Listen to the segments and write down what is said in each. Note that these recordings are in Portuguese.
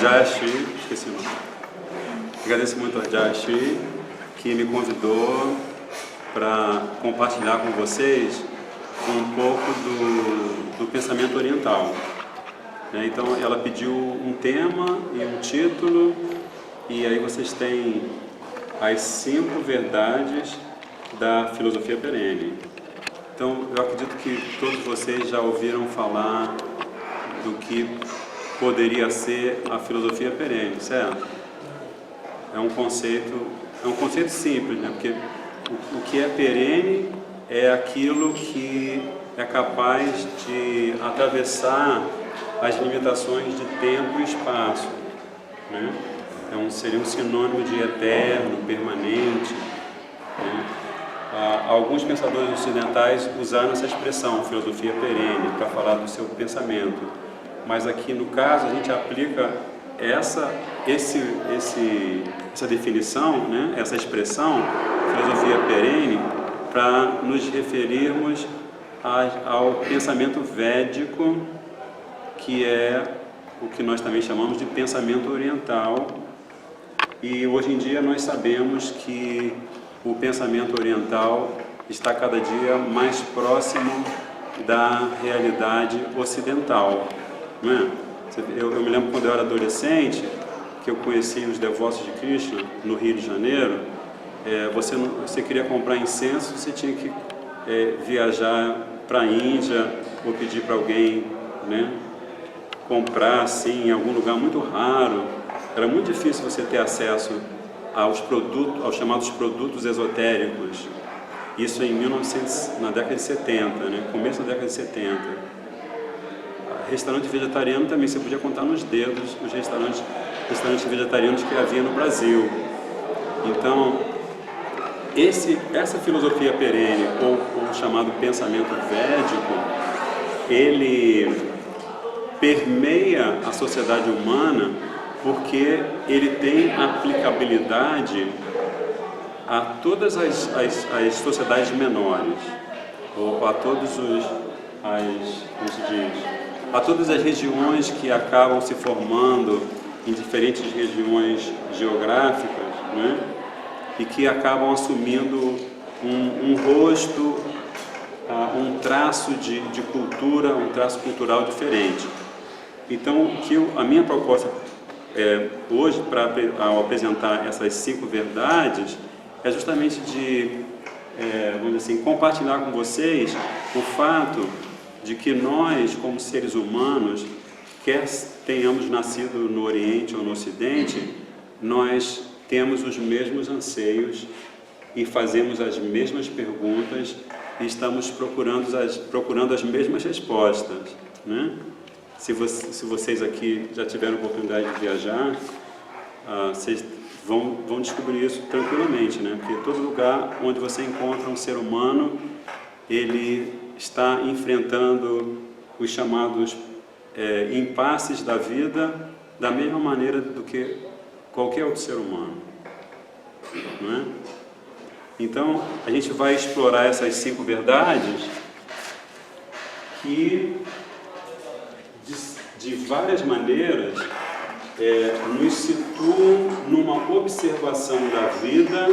Jayashi, esqueci o nome. Agradeço muito a Jayashi, que me convidou para compartilhar com vocês um pouco do pensamento oriental. Então, ela pediu um tema e um título, e aí vocês têm as 5 verdades da filosofia perene. Então, eu acredito que todos vocês já ouviram falar do que poderia ser a filosofia perene, certo? É um conceito simples, né? Porque o que é perene é aquilo que é capaz de atravessar as limitações de tempo e espaço, né? Então, seria um sinônimo de eterno, permanente, né? Alguns pensadores ocidentais usaram essa expressão, filosofia perene, para falar do seu pensamento. Mas aqui, no caso, a gente aplica essa definição, né? Essa expressão, filosofia perene, para nos referirmos ao pensamento védico, que é o que nós também chamamos de pensamento oriental. E hoje em dia nós sabemos que o pensamento oriental está cada dia mais próximo da realidade ocidental, não é? Eu me lembro quando eu era adolescente, que eu conheci os devotos de Krishna no Rio de Janeiro. Você queria comprar incenso, você tinha que viajar para a Índia ou pedir para alguém, né, comprar assim em algum lugar muito raro. Era muito difícil você ter acesso aos chamados produtos esotéricos. Isso na década de 70, né? Começo da década de 70. Restaurante vegetariano também, você podia contar nos dedos os restaurantes vegetarianos que havia no Brasil. Então, essa filosofia perene, ou o chamado pensamento védico, ele permeia a sociedade humana porque ele tem aplicabilidade a todas as sociedades menores, ou a a todas as regiões que acabam se formando em diferentes regiões geográficas, né? E que acabam assumindo um rosto, um traço de cultura, um traço cultural diferente. Então, a minha proposta hoje, ao apresentar essas 5 verdades, é justamente vamos dizer assim, compartilhar com vocês o fato de que nós, como seres humanos, quer tenhamos nascido no Oriente ou no Ocidente, nós temos os mesmos anseios e fazemos as mesmas perguntas e estamos procurando as mesmas respostas, né? Se vocês aqui já tiveram a oportunidade de viajar, vocês vão descobrir isso tranquilamente, né? Porque todo lugar onde você encontra um ser humano, ele está enfrentando os chamados impasses da vida da mesma maneira do que qualquer outro ser humano, não é? Então, a gente vai explorar essas 5 verdades que, de várias maneiras, nos situam numa observação da vida,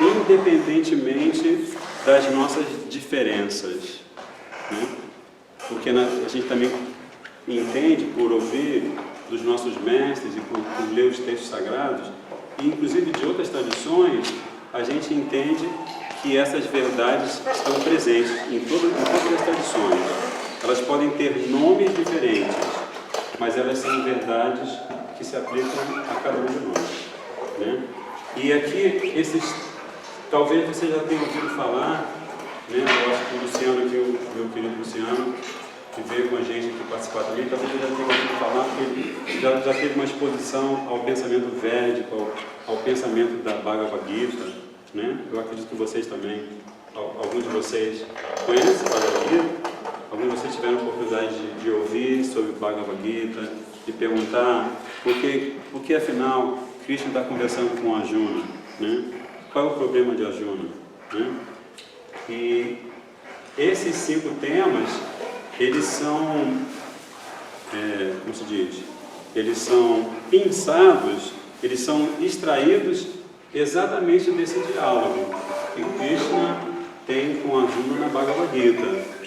independentemente das nossas diferenças, né? Porque a gente também entende, por ouvir dos nossos mestres e por ler os textos sagrados, e inclusive de outras tradições, a gente entende que essas verdades estão presentes em todas as tradições. Elas podem ter nomes diferentes, mas elas são verdades que se aplicam a cada um de nós, né? E aqui, talvez você já tenha ouvido falar, né? Eu acho que o Luciano aqui, o meu querido Luciano, que veio com a gente aqui participar também, talvez já tenha ouvido falar, que ele já teve uma exposição ao pensamento védico, ao pensamento da Bhagavad Gita, né? Eu acredito que vocês também, alguns de vocês conhecem a Bhagavad Gita, alguns de vocês tiveram a oportunidade de ouvir sobre Bhagavad Gita, de perguntar por que afinal Krishna está conversando com Arjuna, né? Qual é o problema de Arjuna, né? E esses 5 temas, eles são, como se diz, eles são pensados, eles são extraídos exatamente desse diálogo que Krishna tem com Arjuna na Bhagavad Gita.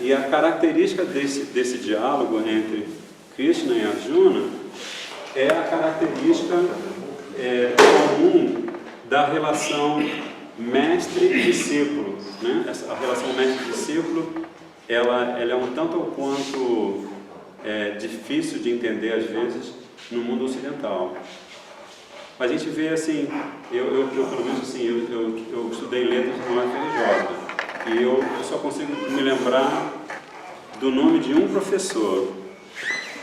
E a característica desse diálogo entre Krishna e Arjuna é a característica comum da relação mestre-discípulo. A relação mestre-discípulo ela é um tanto ou quanto difícil de entender às vezes no mundo ocidental. A gente vê assim, eu pelo menos assim, eu estudei letras no UFRJ e eu só consigo me lembrar do nome de um professor.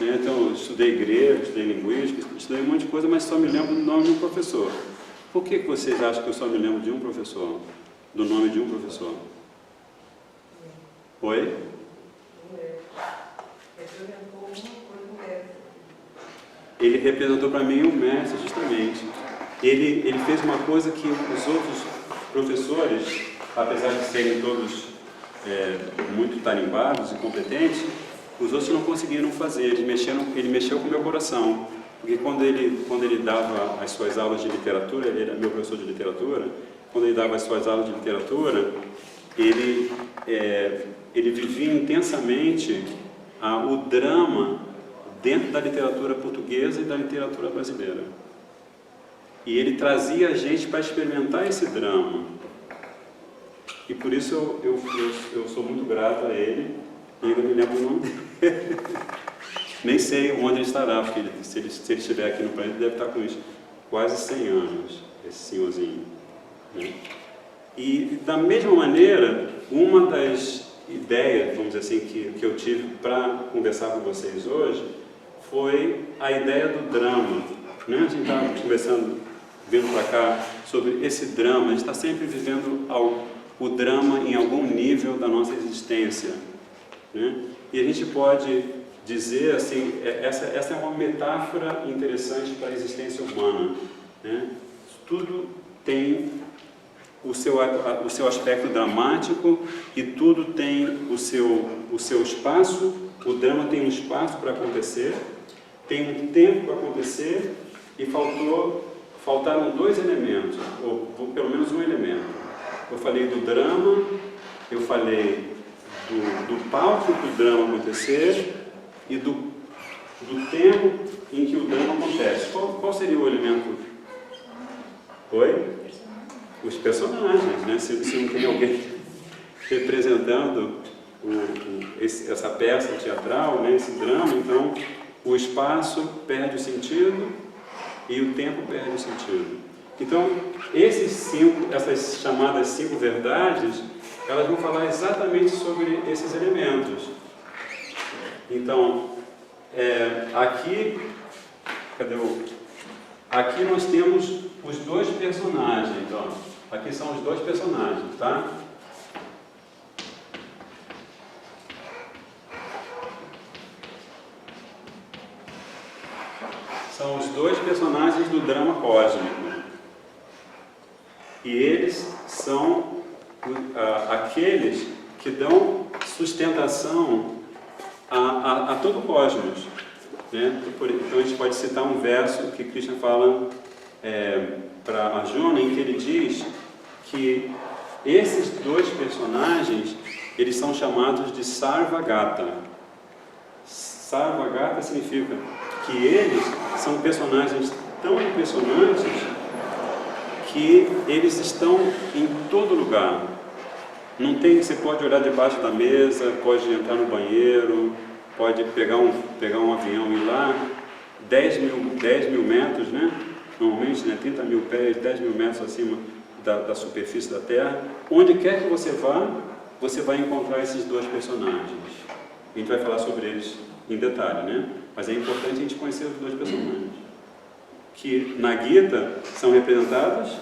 Então, eu estudei grego, estudei linguística, estudei um monte de coisa, mas só me lembro do nome de um professor. Por que vocês acham que eu só me lembro de um professor? Do nome de um professor? Oi? Ele representou para mim o mestre, justamente. Ele fez uma coisa que os outros professores, apesar de serem todos muito tarimbados e competentes, os outros não conseguiram fazer. Ele mexeu com o meu coração. Porque quando ele dava as suas aulas de literatura, ele era meu professor de literatura, quando ele dava as suas aulas de literatura, ele vivia intensamente o drama dentro da literatura portuguesa e da literatura brasileira. E ele trazia a gente para experimentar esse drama. E por isso eu sou muito grato a ele, e ainda me lembro o nome dele. Nem sei onde ele estará, porque se ele estiver aqui no planeta, ele deve estar com isso quase 100 anos, esse senhorzinho. E da mesma maneira, uma das ideias, vamos dizer assim, que eu tive para conversar com vocês hoje, foi a ideia do drama. A gente estava conversando, vindo para cá, sobre esse drama. A gente está sempre vivendo o drama em algum nível da nossa existência. E a gente pode dizer assim, essa é uma metáfora interessante para a existência humana. Tudo tem o seu aspecto dramático e tudo tem o seu espaço. O drama tem um espaço para acontecer, tem um tempo para acontecer e faltaram dois elementos, ou pelo menos um elemento. Eu falei do drama, eu falei do palco para o drama acontecer e do tempo em que o drama acontece. Qual seria o elemento? Oi? Os personagens, Se não tem alguém representando essa peça teatral, esse drama, então o espaço perde o sentido e o tempo perde o sentido. Então, essas chamadas 5 verdades, elas vão falar exatamente sobre esses elementos. Então, aqui nós temos os dois personagens. Aqui são os dois personagens, tá? São os dois personagens do drama cósmico. E eles são aqueles que dão sustentação a todo o cosmos. Então a gente pode citar um verso que Krishna fala para Arjuna, em que ele diz que esses dois personagens, eles são chamados de Sarvagata. Sarvagata significa que eles são personagens tão impressionantes que eles estão em todo lugar. Você pode olhar debaixo da mesa, pode entrar no banheiro, pode pegar um avião e ir lá, 10 mil metros, normalmente 30 mil pés, 10 mil metros acima da superfície da Terra. Onde quer que você vá, você vai encontrar esses dois personagens. A gente vai falar sobre eles em detalhe, mas é importante a gente conhecer os dois personagens, que na Gita são representados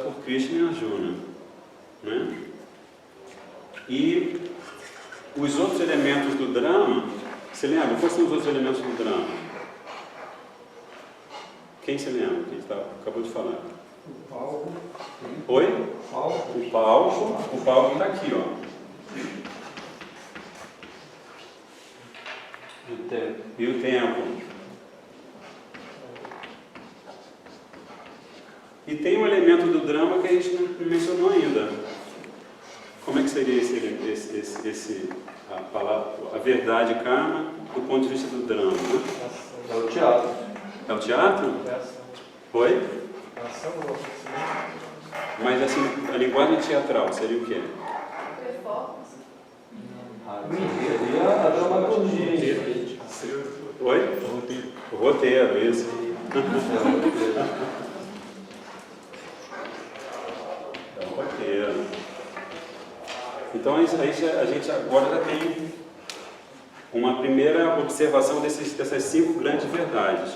por Krishna e Arjuna. E os outros elementos do drama, você lembra? Quais são os outros elementos do drama? Quem se lembra? Quem acabou de falar? O palco. Oi? O palco está aqui, E o tempo. E tem um elemento do drama que a gente não mencionou ainda. Como é que seria a verdade karma do ponto de vista do drama? É o teatro. É o teatro? É ação. Oi? É ação ou acontecimento? Mas assim, a linguagem teatral seria o quê? Performance. Seria a dramaturgia. Oi? O roteiro, isso. É o roteiro. Então a gente agora já tem uma primeira observação dessas 5 grandes verdades.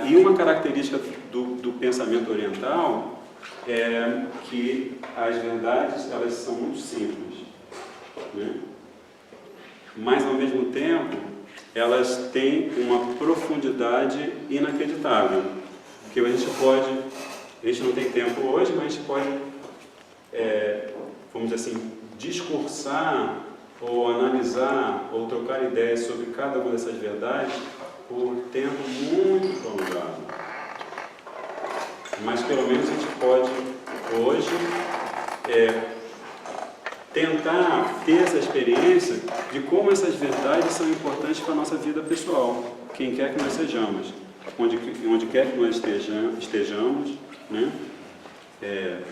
E uma característica do pensamento oriental é que as verdades elas são muito simples, né? Mas ao mesmo tempo elas têm uma profundidade inacreditável, que a gente não tem tempo hoje, mas a gente pode, vamos dizer assim, discursar ou analisar ou trocar ideias sobre cada uma dessas verdades por tempo muito prolongado. Mas pelo menos a gente pode hoje tentar ter essa experiência de como essas verdades são importantes para a nossa vida pessoal, quem quer que nós sejamos, onde quer que nós estejamos, né?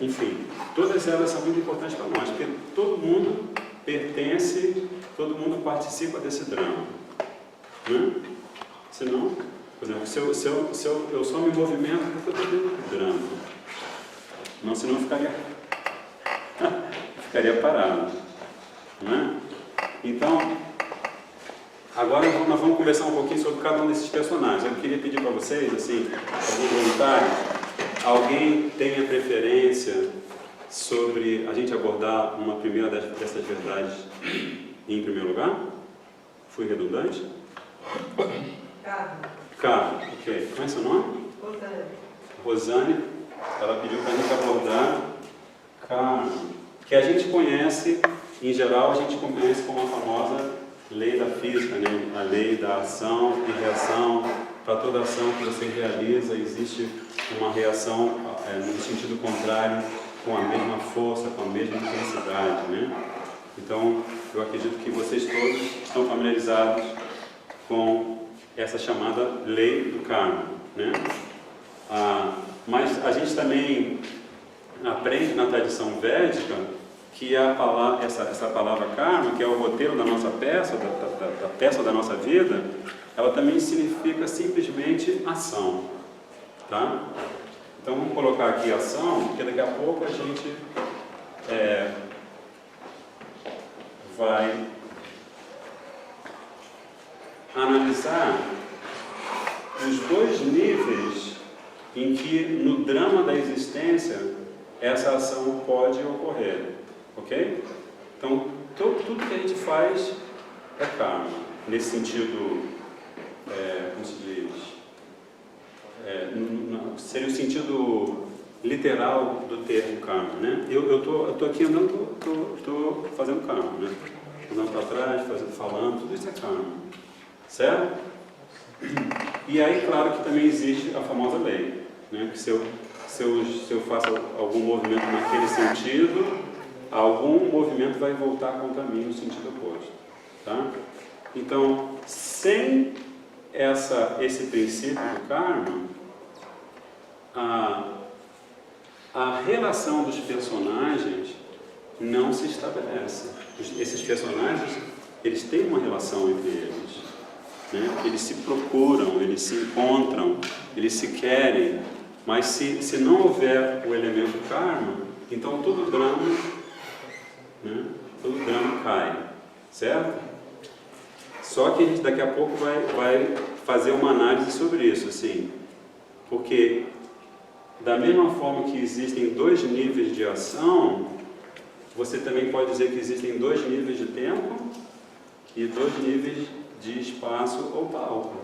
Enfim, todas elas são muito importantes para nós, porque todo mundo pertence, todo mundo participa desse drama, né? Senão, por exemplo, se eu só me movimento porque eu estou dentro do drama, não, senão eu ficaria parado, né? Então, agora nós vamos conversar um pouquinho sobre cada um desses personagens. Eu queria pedir para vocês, assim, alguns voluntários, alguém tenha preferência sobre a gente abordar uma primeira dessas verdades em primeiro lugar? Fui redundante? Carlos, ok. Como é seu nome? Rosane. Ela pediu para a gente abordar Carlos, que a gente conhece, em geral, a gente conhece como a famosa lei da física, né? A lei da ação e reação. Para toda ação que você realiza, existe uma reação no sentido contrário, com a mesma força, com a mesma intensidade, né? Então, eu acredito que vocês todos estão familiarizados com essa chamada lei do karma, né? Mas a gente também aprende na tradição védica que essa palavra karma, que é o roteiro da nossa peça, da peça da nossa vida, ela também significa simplesmente ação, tá? Então vamos colocar aqui ação, porque daqui a pouco a gente vai analisar os 2 níveis em que no drama da existência essa ação pode ocorrer, ok? Então tudo que a gente faz é karma, nesse sentido, como se diz, seria o sentido literal do termo karma, né? Eu tô aqui andando, tô fazendo karma, né? Andando para trás, falando, tudo isso é karma, certo? E aí, claro que também existe a famosa lei, né? Que se eu faço algum movimento naquele sentido, algum movimento vai voltar contra mim no sentido oposto, tá? Então, sem esse princípio do karma, a relação dos personagens não se estabelece. Esses personagens, eles têm uma relação entre eles, né? Eles se procuram, eles se encontram, eles se querem, mas se não houver o elemento karma, então todo drama, né? Todo drama cai, certo? Só que a gente daqui a pouco vai fazer uma análise sobre isso, assim, porque da mesma forma que existem 2 níveis de ação, você também pode dizer que existem 2 níveis de tempo e 2 níveis de espaço ou palco.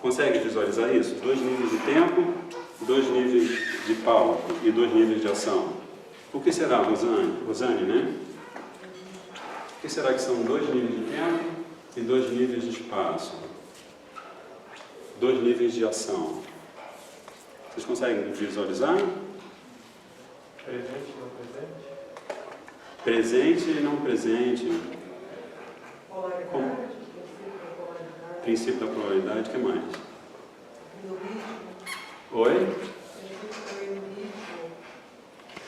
Consegue visualizar isso? 2 níveis de tempo, 2 níveis de palco e 2 níveis de ação. O que será, Rosane? Rosane, né? O que será que são 2 níveis de tempo e 2 níveis de espaço, 2 níveis de ação. Vocês conseguem visualizar? Presente e não presente. Presente e não presente. Como? Princípio da polaridade, o que mais? Oi?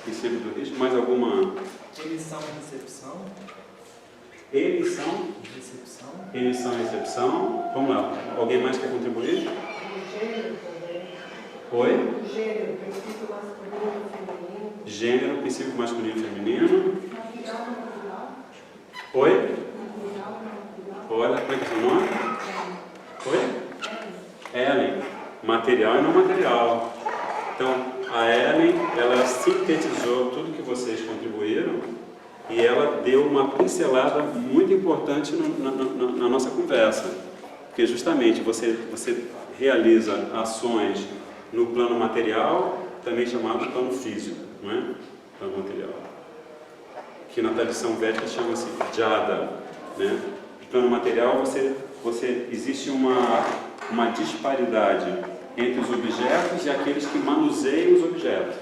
Princípio do ritmo. Mais alguma? Emissão e recepção. Emissão. Recepção. Emissão e recepção. Vamos lá. Alguém mais quer contribuir? Oi? Gênero, princípio masculino e feminino. Gênero, princípio masculino e feminino. Oi? Olha, como é que é o seu nome? Oi? Ellen. Material e não material. Então, a Ellen, ela sintetizou tudo que vocês contribuíram e ela deu uma pincelada muito importante na nossa conversa. Porque justamente você realiza ações no plano material, também chamado plano físico, não é? Plano material. Que na tradição védica chama-se jada, né? No plano material existe uma disparidade entre os objetos e aqueles que manuseiam os objetos,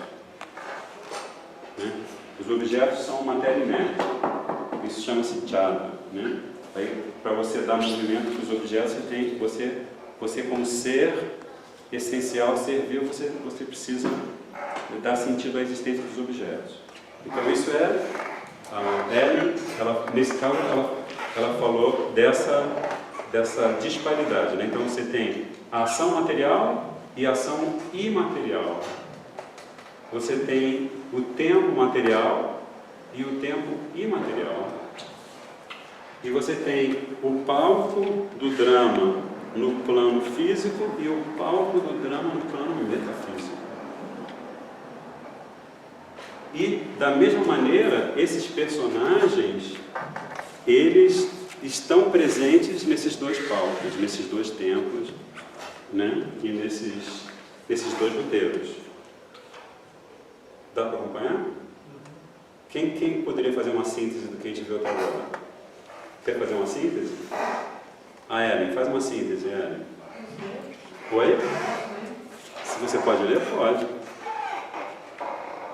né? Os objetos são matéria inerte, isso chama-se jada, né? Aí, para você dar movimento para os objetos, você como ser essencial, ser vivo, você precisa dar sentido à existência dos objetos. Então isso é a Ellen, nesse caso ela falou dessa disparidade, né? Então você tem a ação material e a ação imaterial. Você tem o tempo material e o tempo imaterial. E você tem o palco do drama no plano físico e o palco do drama no plano metafísico. E, da mesma maneira, esses personagens, eles estão presentes nesses 2 palcos, nesses 2 tempos, né? E nesses 2 roteiros. Dá para acompanhar? Quem poderia fazer uma síntese do que a gente viu até agora? Quer fazer uma síntese? A Ellen, faz uma síntese, Ellen. Oi? Se você pode ler, pode.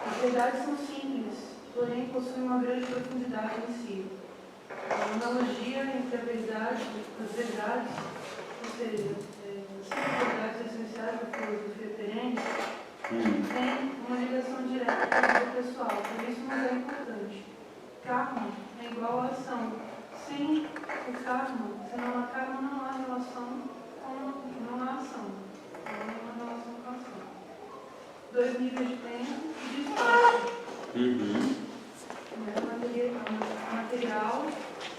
As verdades são simples, porém possuem uma grande profundidade em si. A analogia entre a verdade, as verdades, ou seja, as verdades essenciais da filosofia perene, tem uma ligação direta com a vida pessoal, por isso não é importante. Karma é igual à ação. Sem o karma, senão a karma não há relação não há ação. Não há uma relação com a ação. 2 níveis de tempo e de espaço. Material,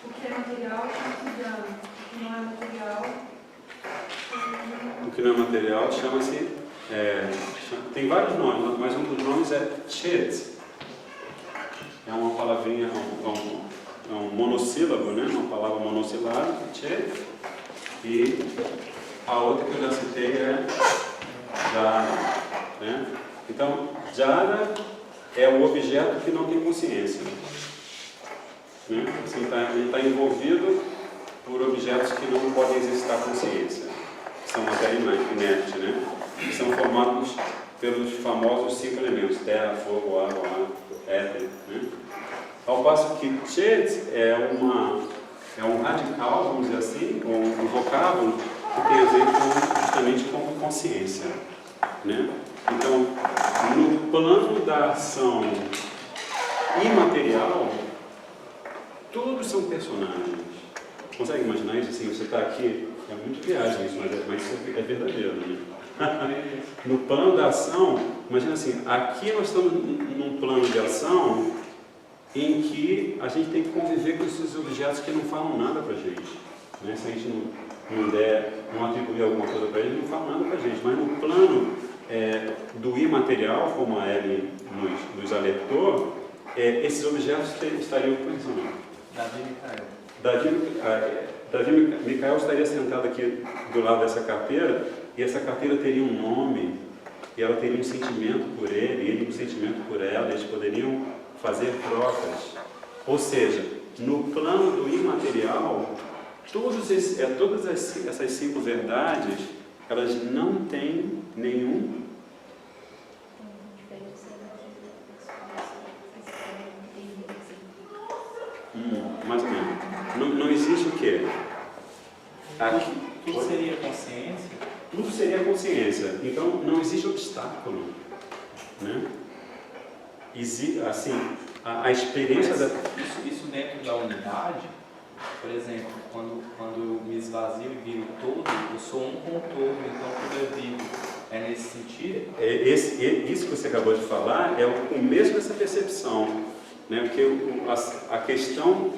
o que é material chama-se jhana. O que não é material. O que não é material chama-se. Tem vários nomes, mas um dos nomes é chet. É uma palavrinha, é um monossílabo, né? Uma palavra monossilábica, chet. E a outra que eu já citei é jhana, né? Então, jhana é o objeto que não tem consciência, né? Assim, ele está envolvido por objetos que não podem exercitar consciência, que são matéria inerte, né? Que são formados pelos famosos 5 elementos: terra, fogo, água, ar, éter, né? Ao passo que chet é um radical, vamos dizer assim, um vocábulo que tem a ver justamente com consciência, né? Então, no plano da ação imaterial, todos são personagens. Consegue imaginar isso assim? Você está aqui, é muito viagem isso, mas isso é verdadeiro, né? No plano da ação, imagina assim, aqui nós estamos num plano de ação em que a gente tem que conviver com esses objetos que não falam nada para a gente, né? Se a gente não atribuir alguma coisa para eles, não falam nada para a gente. Mas no plano do imaterial, como a Ellen nos alertou, esses objetos estariam pensando. Davi Micael estaria sentado aqui do lado dessa carteira, e essa carteira teria um nome, e ela teria um sentimento por ele, e ele um sentimento por ela, eles poderiam fazer trocas. Ou seja, no plano do imaterial, todas essas 5 verdades, elas não têm nenhum mais ou menos. Não existe o quê? Aqui, Tudo seria consciência? tudo seria consciência. Então, não existe obstáculo. Né? Assim, a experiência da... Isso dentro da unidade, por exemplo, quando eu me esvazio e viro todo, eu sou um com o todo, então tudo é vivo. É nesse sentido? Isso que você acabou de falar é o começo dessa percepção. Né? Porque a questão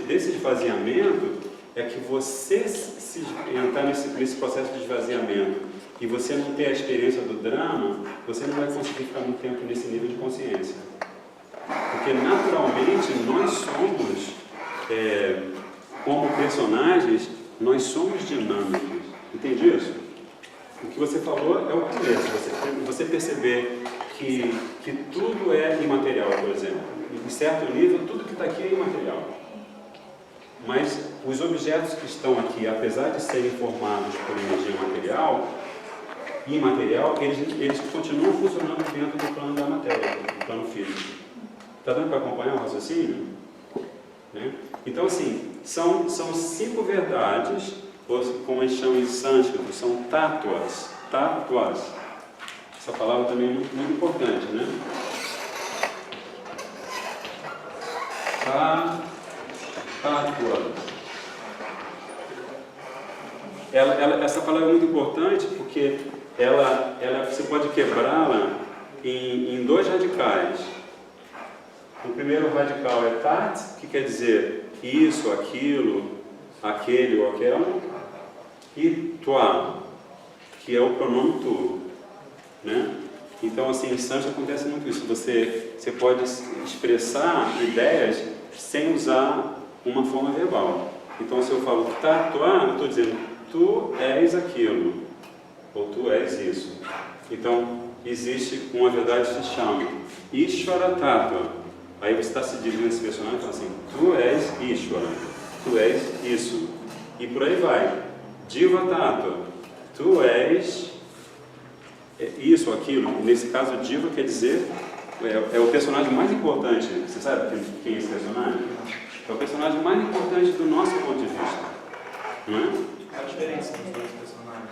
desse esvaziamento é que você se entrar nesse processo de esvaziamento e você não ter a experiência do drama, você não vai conseguir ficar muito tempo nesse nível de consciência. Porque naturalmente nós somos, como personagens, nós somos dinâmicos. Entende isso? O que você falou é o começo. Você perceber que tudo é imaterial, por exemplo. Em certo nível, tudo que está aqui é imaterial. Mas os objetos que estão aqui, apesar de serem formados por energia imaterial, eles continuam funcionando dentro do plano da matéria, do plano físico. Está dando para acompanhar o raciocínio? Né? Então, assim, são 5 verdades, ou como eles chamam em sânscrito, são tátuas. Tátuas. Essa palavra também é muito, muito importante, né? Tátuas. Essa palavra é muito importante porque você pode quebrá-la em 2 radicais. O primeiro radical é tat, que quer dizer isso, aquilo, aquele ou aquela, e tua, que é o pronome tu. Né? Então, assim, em sânscrito acontece muito isso. Você pode expressar ideias sem usar uma forma verbal. Então, se eu falo tatua, eu estou dizendo tu és aquilo, ou tu és isso. Então, existe uma verdade que se chama Ishvara Tattva. Aí você está se dirigindo a esse personagem e fala assim, tu és Ishvara, tu és isso. E por aí vai. Jiva Tattva, tu és isso, aquilo. Nesse caso, Jiva quer dizer, é o personagem mais importante. Você sabe quem é esse personagem? É o personagem mais importante do nosso ponto de vista. Não é? Qual a diferença entre os 2 personagens?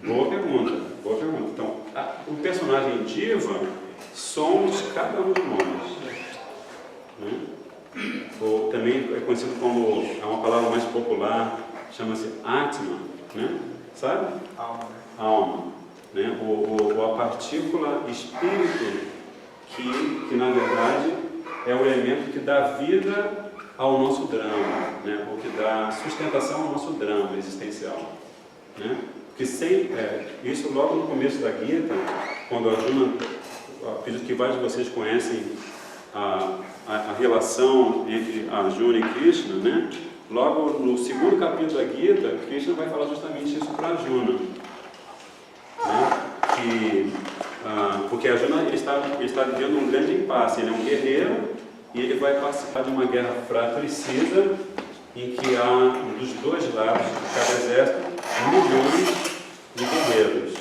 Boa pergunta, boa pergunta. Então, o personagem Jiva somos cada um de nós. Né? Ou também é conhecido como, é uma palavra mais popular, chama-se Atma, né? Sabe? Alma. Alma. Né? Ou a partícula espírito que na verdade é o elemento que dá vida ao nosso drama, né? Ou que dá sustentação ao nosso drama existencial. Né? Porque isso logo no começo da Gita, quando Arjuna, acredito que vários de vocês conhecem a relação entre Arjuna e Krishna, né? Logo no 2º capítulo da Gita, Krishna vai falar justamente isso para Arjuna. Né? Porque Arjuna ele está vivendo um grande impasse. Ele é um guerreiro e ele vai participar de uma guerra fratricida em que há dos 2 lados de cada exército milhões de guerreiros.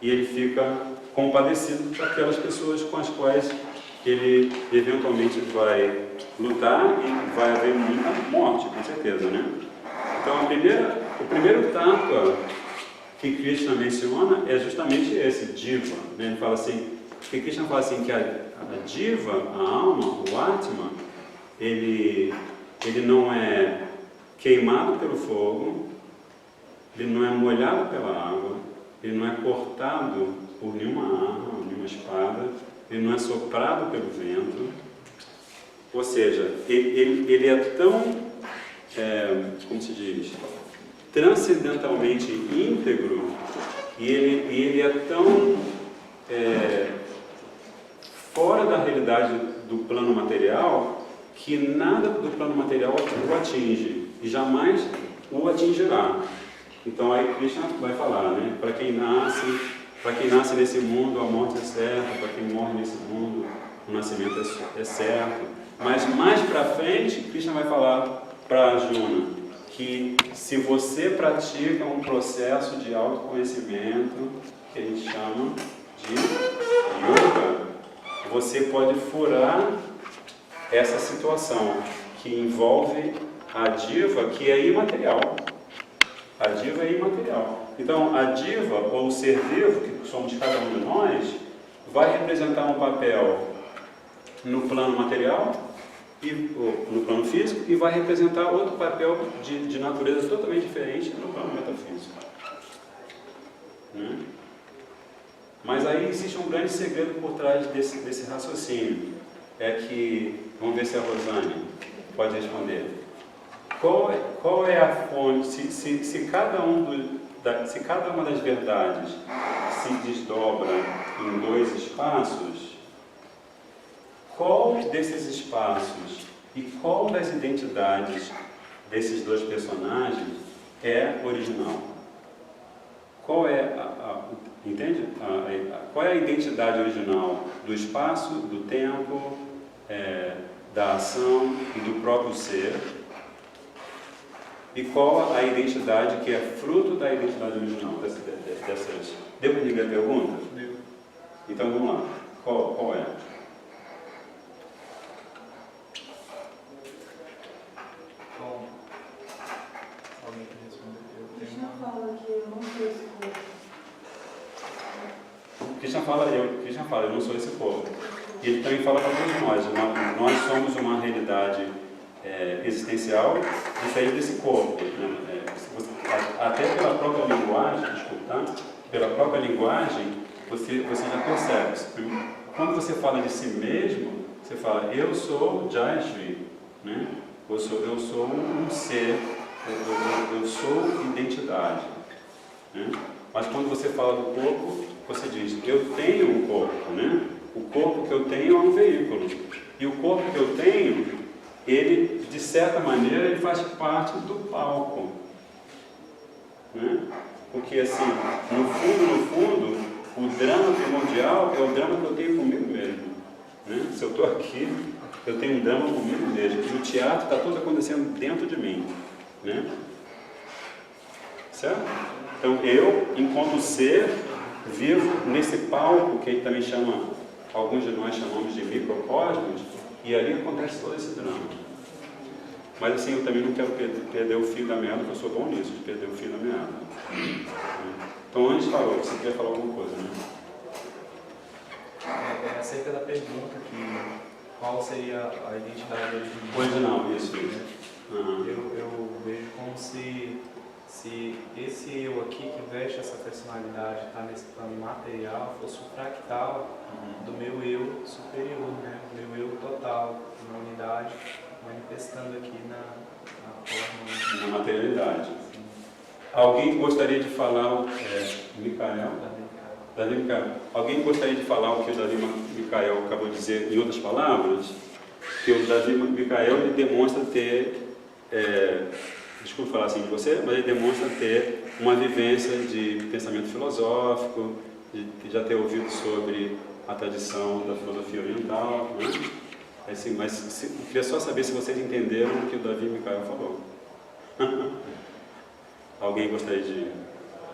E ele fica compadecido daquelas pessoas com as quais ele eventualmente vai lutar e vai haver muita morte, com certeza, né? Então, o primeiro tattva que Krishna menciona é justamente esse, Jiva. Né? Ele fala assim, porque Krishna fala assim que a Jiva, a alma, o Atma, ele não é queimado pelo fogo, ele não é molhado pela água, ele não é cortado por nenhuma arma, nenhuma espada, ele não é soprado pelo vento. Ou seja, ele é tão, como se diz, transcendentalmente íntegro, e ele é tão fora da realidade do plano material que nada do plano material o atinge e jamais o atingirá. Então aí Krishna vai falar, né? Para quem nasce nesse mundo a morte é certa, para quem morre nesse mundo o nascimento é certo. Mas mais para frente Krishna vai falar para Arjuna que se você pratica um processo de autoconhecimento, que a gente chama de yoga, você pode furar essa situação que envolve a diva, que é imaterial. A diva é imaterial. Então, a diva, ou o ser vivo, que somos cada um de nós, vai representar um papel no plano material, e no plano físico, e vai representar outro papel de natureza totalmente diferente no plano metafísico. Né? Mas aí existe um grande segredo por trás desse raciocínio. É que, vamos ver se a Rosane pode responder. Qual é a fonte, se cada uma das verdades se desdobra em dois espaços, qual desses espaços e qual das identidades desses dois personagens é original? Qual é entende? Qual é a identidade original do espaço, do tempo, da ação e do próprio ser? E qual a identidade que é fruto da identidade original dessas? Deu para entender a pergunta? Deu. Então vamos lá. Qual é? Bom, alguém que respondeu. Eu tenho Krishna uma... fala que eu não sou esse corpo. Krishna fala, eu não sou esse corpo. E ele também fala para todos nós. Nós somos uma realidade existencial diferente desse corpo. Né? Até pela própria linguagem, tá? Pela própria linguagem, você já percebe. Quando você fala de si mesmo, você fala, eu sou Jayashri, né? Eu sou um ser, eu sou identidade. Né? Mas quando você fala do corpo, você diz, eu tenho um corpo, né? O corpo que eu tenho é um veículo. E o corpo que eu tenho, ele, de certa maneira, ele faz parte do palco. Né? Porque, assim, no fundo, o drama primordial é o drama que eu tenho comigo mesmo. Né? Se eu estou aqui, eu tenho um drama comigo mesmo. E o teatro está todo acontecendo dentro de mim. Né? Certo? Então, eu, enquanto ser, vivo nesse palco que a gente também chama, alguns de nós chamamos de microcosmos, e ali acontece todo esse drama. Mas assim, eu também não quero perder o fio da meada, porque eu sou bom nisso, de perder o fio da meada. Então, antes falou, você queria falar alguma coisa, né? É acerca da pergunta que qual seria a identidade Original, isso. Uhum. Eu vejo como se esse eu aqui que veste essa personalidade, está nesse plano material, fosse um fractal do meu eu superior, né? Do meu eu total, na unidade, manifestando aqui na forma. Na materialidade. Alguém gostaria de falar, Micael? Davi Micael. Alguém gostaria de falar o que o Davi Micael acabou de dizer em outras palavras? Que o Davi Micael ele demonstra ter, desculpe falar assim de você, mas ele demonstra ter uma vivência de pensamento filosófico, de já ter ouvido sobre a tradição da filosofia oriental, né? Assim, mas eu queria só saber se vocês entenderam o que o Davi Micael falou. Alguém gostaria de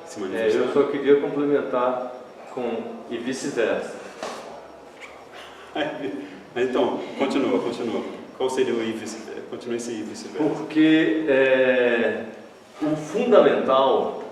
se manifestar? Eu só queria complementar com e vice-versa. Então, continua. Qual seria o e vice-versa? Continua esse e vice-versa. Porque o fundamental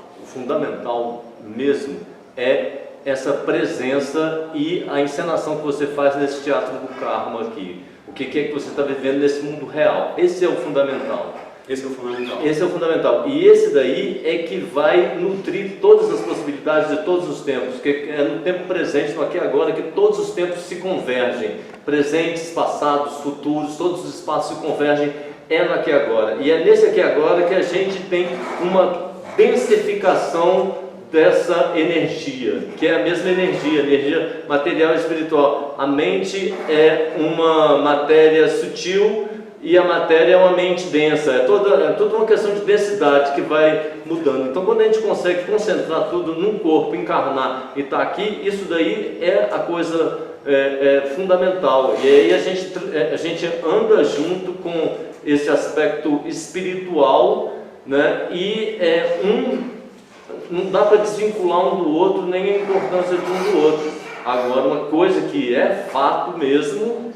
mesmo é essa presença e a encenação que você faz nesse teatro do karma aqui. O que é que você está vivendo nesse mundo real? Esse é o fundamental. Esse é o fundamental. Esse é o fundamental. E esse daí é que vai nutrir todas as possibilidades de todos os tempos, que é no tempo presente, no aqui e agora, que todos os tempos se convergem. Presentes, passados, futuros, todos os espaços se convergem, é no aqui e agora. E é nesse aqui e agora que a gente tem uma densificação dessa energia, que é a mesma energia material e espiritual. A mente é uma matéria sutil, e a matéria é uma mente densa, é toda uma questão de densidade que vai mudando. Então, quando a gente consegue concentrar tudo num corpo, encarnar e estar aqui, isso daí é a coisa fundamental. E aí a gente anda junto com esse aspecto espiritual né? E não dá para desvincular um do outro, nem a importância de um do outro. Agora, uma coisa que é fato mesmo,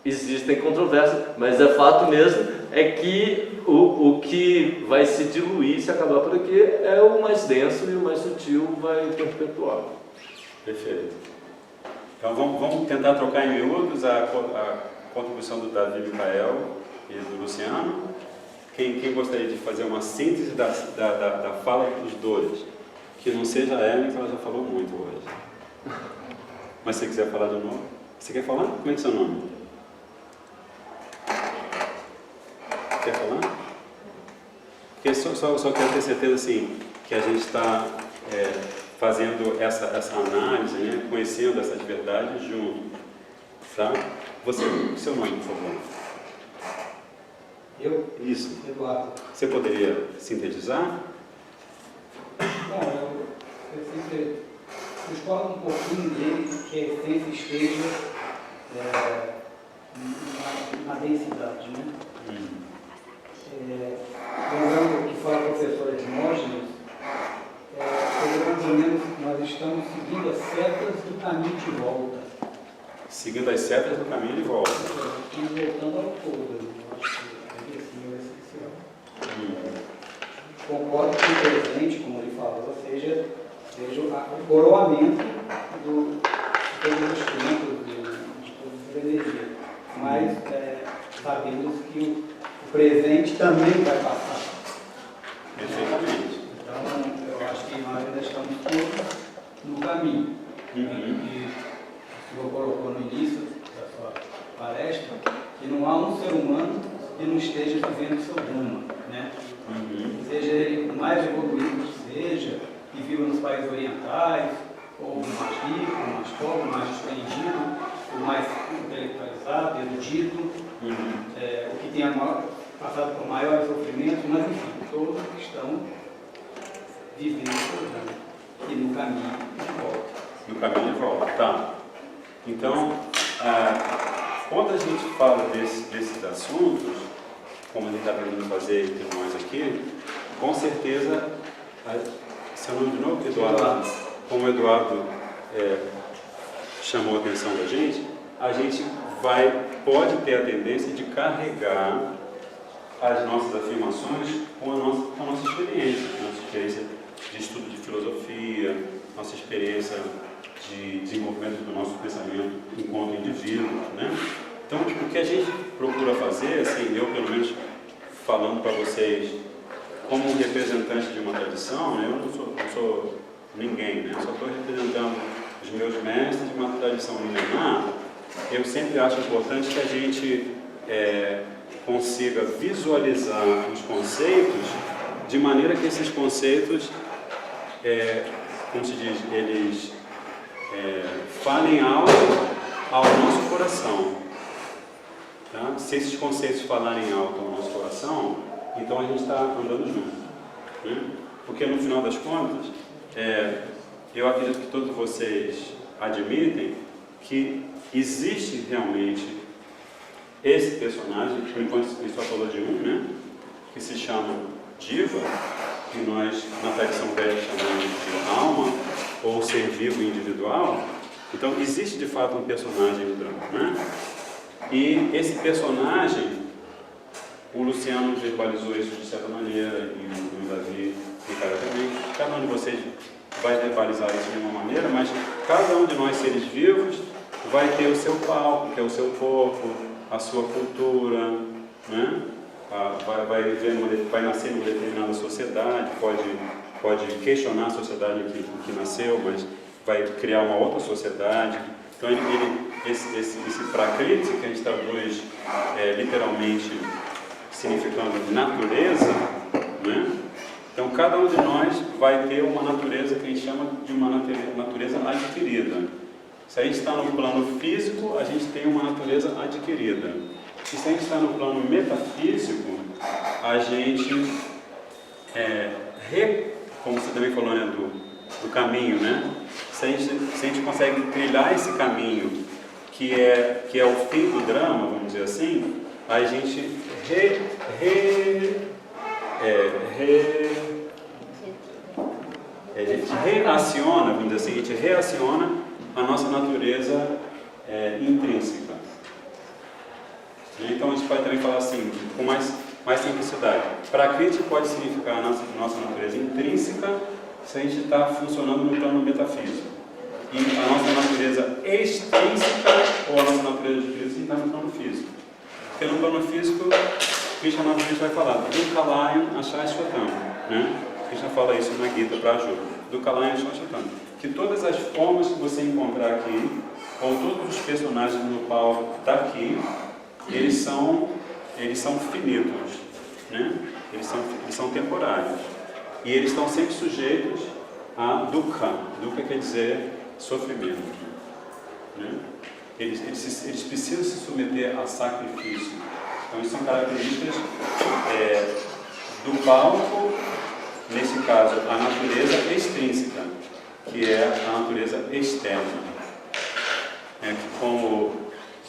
existem controvérsias, mas é fato mesmo, é que o que vai se diluir, se acabar por aqui, é o mais denso e o mais sutil vai perpetuar. Perfeito. Então vamos tentar trocar em miúdos a contribuição do Davi Micael e do Luciano. Quem gostaria de fazer uma síntese da fala dos dois? Que não seja a Ellen, que ela já falou muito hoje. Mas se você quiser falar de novo. Você quer falar? Como é que é seu nome? Quer falar? Porque só quero ter certeza assim, que a gente está fazendo essa análise, né? Conhecendo essas verdades junto. Tá? Seu nome, por favor. Eu? Isso. Eduardo. Você poderia sintetizar? Bom, eu sempre discordo um pouquinho dele que a essência esteja na densidade, né? Lembrando que fala a professora Dimógenes, mais ou menos nós estamos seguindo as setas do caminho de volta. Seguindo as setas do caminho de volta. Estamos voltando ao todo. Eu acho que assim é essencial. Concordo com o presente, como ele falou, seja o coroamento de todos os tempos, de todas as energias. Mas sabemos que o presente também vai passar. Perfeitamente. Então, eu acho que nós ainda estamos todos no caminho. E o senhor colocou no início da sua palestra que não há um ser humano que não esteja vivendo o seu drama, né? Seja ele o mais evoluído que seja, que viva nos países orientais, ou o mais rico, o mais pobre, o mais desprendido, o mais intelectualizado, erudito, o que tenha passado por maiores sofrimentos, mas enfim, todos que estão vivendo o seu drama e no caminho de volta. No caminho de volta, tá. Então, quando a gente fala desses assuntos, como a gente está tentando fazer entre nós aqui, com certeza, seu nome de novo? Eduardo. Como o Eduardo chamou a atenção da gente, a gente pode ter a tendência de carregar as nossas afirmações com a nossa experiência de estudo de filosofia, nossa experiência de desenvolvimento do nosso pensamento enquanto indivíduo, né? Então, o que a gente procura fazer, assim, eu pelo menos falando para vocês, como um representante de uma tradição, né? Eu não sou ninguém, né? Eu só estou representando os meus mestres de uma tradição milenar. Eu sempre acho importante que a gente consiga visualizar os conceitos de maneira que esses conceitos, como se diz, eles falem alto ao nosso coração. Tá? Se esses conceitos falarem alto ao nosso coração, então a gente está andando junto. Né? Porque no final das contas, eu acredito que todos vocês admitem que existe realmente esse personagem, enquanto isso só falou de né? Que se chama Diva, que nós na tradição velha chamamos de alma, ou ser vivo individual. Então existe de fato um personagem no drama, né? E esse personagem, o Luciano verbalizou isso de certa maneira, e o Davi e o cara também. Cada um de vocês vai verbalizar isso de uma maneira, mas cada um de nós seres vivos vai ter o seu palco, que é o seu corpo, a sua cultura, né? Vai nascer numa determinada sociedade, pode questionar a sociedade em que nasceu, mas vai criar uma outra sociedade. Então esse prakriti, que a gente traduz literalmente significando natureza, né? Então cada um de nós vai ter uma natureza que a gente chama de uma natureza adquirida. Se a gente está no plano físico, a gente tem uma natureza adquirida. E se a gente está no plano metafísico, a gente, como você também falou, né, do caminho, né? Se a gente consegue trilhar esse caminho, que é o fim do drama, vamos dizer assim, a gente reaciona, vamos dizer assim, a gente reaciona a nossa natureza intrínseca. Então a gente pode também falar assim, com mais simplicidade. Prakriti pode significar a nossa natureza intrínseca se a gente está funcionando no plano metafísico. E a nossa natureza extrínseca ou a nossa natureza de Krishna está no plano físico. Porque no plano físico, Krishna novamente vai falar do Kalayam Ashashvatam, né? Krishna fala isso na Gita para Arjuna, do Kalayam Ashashvatam. Que todas as formas que você encontrar aqui, ou todos os personagens no palco daqui, eles são finitos, né? Eles são temporários. E eles estão sempre sujeitos a dukkha. Dukkha quer dizer sofrimento, né? Eles precisam se submeter a sacrifício. Então, isso são características do palco, nesse caso, a natureza extrínseca, que é a natureza externa. Como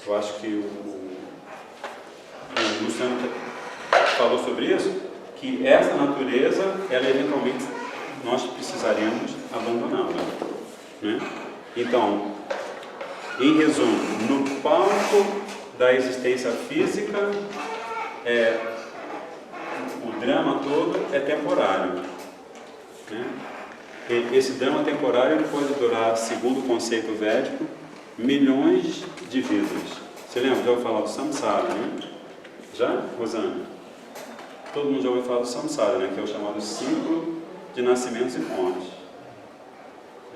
eu acho que o Luciano falou sobre isso, que essa natureza, ela eventualmente nós precisaremos abandoná-la, né? Então, em resumo, no palco da existência física, o drama todo é temporário, né? Esse drama temporário ele pode durar, segundo o conceito védico, milhões de vidas. Você lembra? Já ouviu falar do samsara, né? Já, Rosana? Todo mundo já ouviu falar do samsara, né? Que é o chamado ciclo de nascimentos e mortes.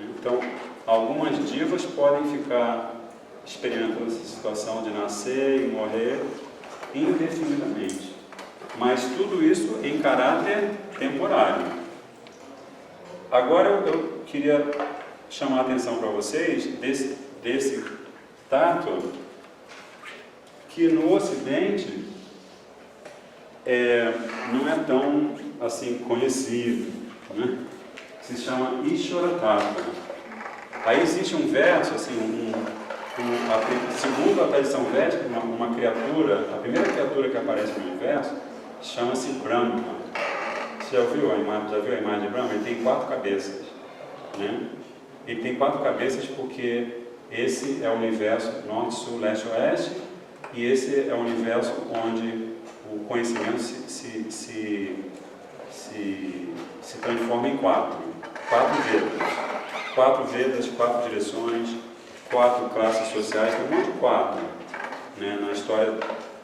Então, algumas divas podem ficar experimentando essa situação de nascer e morrer indefinidamente. Mas tudo isso em caráter temporário. Agora eu queria chamar a atenção para vocês desse tato que no Ocidente não é tão assim conhecido, né? Se chama Ishvara Tattva. Aí existe um verso, assim, segundo a tradição védica, uma criatura, a primeira criatura que aparece no universo chama-se Brahma. Você já viu a imagem de Brahma? Ele tem 4 cabeças, né? Ele tem 4 cabeças porque esse é o universo norte, sul, leste, oeste, e esse é o universo onde o conhecimento se transforma em 4 Vedas. 4 Vedas, 4 direções, 4 classes sociais, tem um monte de 4, né, na história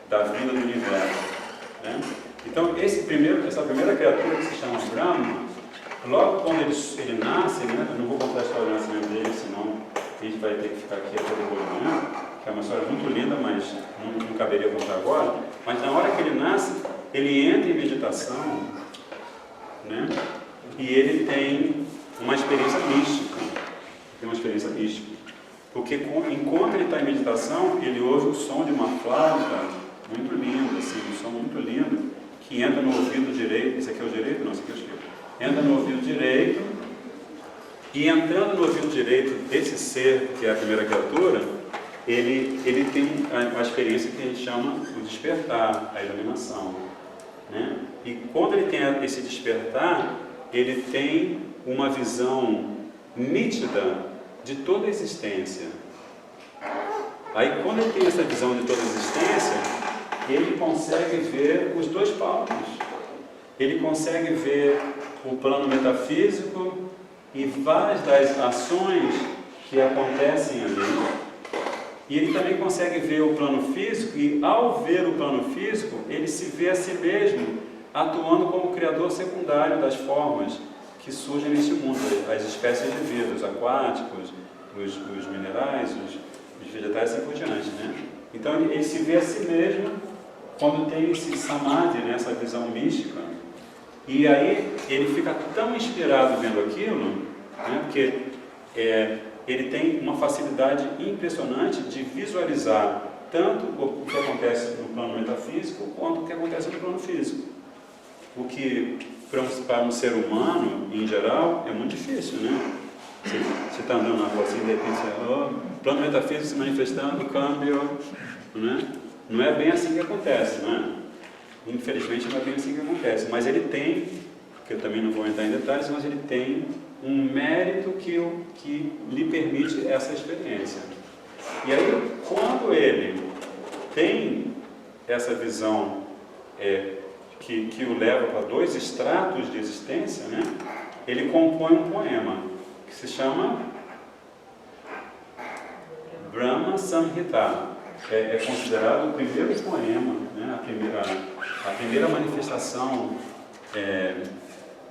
da vida do universo, né? Então, essa primeira criatura que se chama Brahma, logo quando ele nasce, né, eu não vou contar a história do nascimento dele, senão a gente vai ter que ficar aqui até depois de manhã, que é uma história muito linda, mas não caberia contar agora. Mas na hora que ele nasce, ele entra em meditação, né, e ele tem uma experiência mística. Porque enquanto ele está em meditação, ele ouve o som de uma flauta muito lindo, assim, um som muito lindo, que entra no ouvido direito. Esse aqui é o direito? Não, esse aqui é o esquerdo. Entra no ouvido direito, e entrando no ouvido direito desse ser, que é a primeira criatura, ele tem uma experiência que a gente chama o despertar, a iluminação, né? E quando ele tem esse despertar, ele tem uma visão nítida de toda a existência. Aí, quando ele tem essa visão de toda a existência, ele consegue ver os 2 palcos. Ele consegue ver o plano metafísico e várias das ações que acontecem ali. E ele também consegue ver o plano físico, e ao ver o plano físico, ele se vê a si mesmo atuando como criador secundário das formas que surgem neste mundo, as espécies de vida, os aquáticos, os minerais, os vegetais e assim por diante, né? Então ele se vê a si mesmo quando tem esse samadhi, né, essa visão mística, e aí ele fica tão inspirado vendo aquilo, né, porque ele tem uma facilidade impressionante de visualizar tanto o que acontece no plano metafísico quanto o que acontece no plano físico. O que para um ser humano, em geral, é muito difícil, né? Você está andando na rua assim, de repente o plano metafísico se manifestando, câmbio, né? Não é bem assim que acontece, né? Infelizmente não é bem assim que acontece, mas ele tem, que eu também não vou entrar em detalhes, mas ele tem um mérito que lhe permite essa experiência. E aí, quando ele tem essa visão que o leva para 2 estratos de existência, né? Ele compõe um poema que se chama Brahma Samhita. É considerado o primeiro poema, né? a primeira manifestação